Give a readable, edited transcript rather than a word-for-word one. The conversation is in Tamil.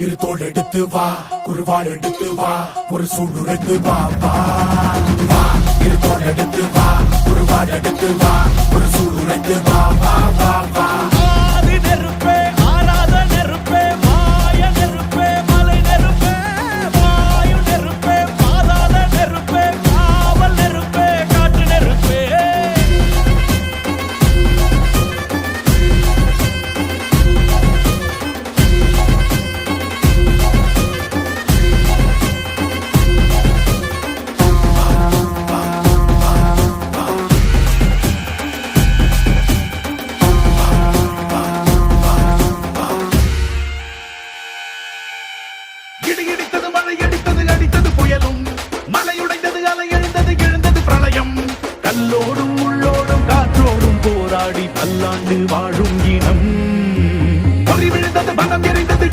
இரு தோள் எடுத்து வா, குருவாள் எடுத்து வா, ஒரு சூடு எடுத்து வா வா வா. இரு தோள் எடுத்து வா, குருவாள் எடுத்து வா, ஒரு சூடு எடுத்து வா வா வா வா. ஆதி நெருப்பே ஆராத நெருப்பே மாய நெருப்பே மலை நெருப்பே வாயு நெருப்பே பாதாள நெருப்பே காவல் நெருப்பே காற்று நெருப்பே. இடி இடித்தது மழை அடித்தது அடித்தது புயலும் மலை உடைந்தது அலை எழுந்தது எழுந்தது பிரளயம். கல்லோடும் உள்ளோடும் காற்றோடும் போராடி பல்லாண்டு வாழும் இனம். பொறி விழுந்தது பணம் எரிந்தது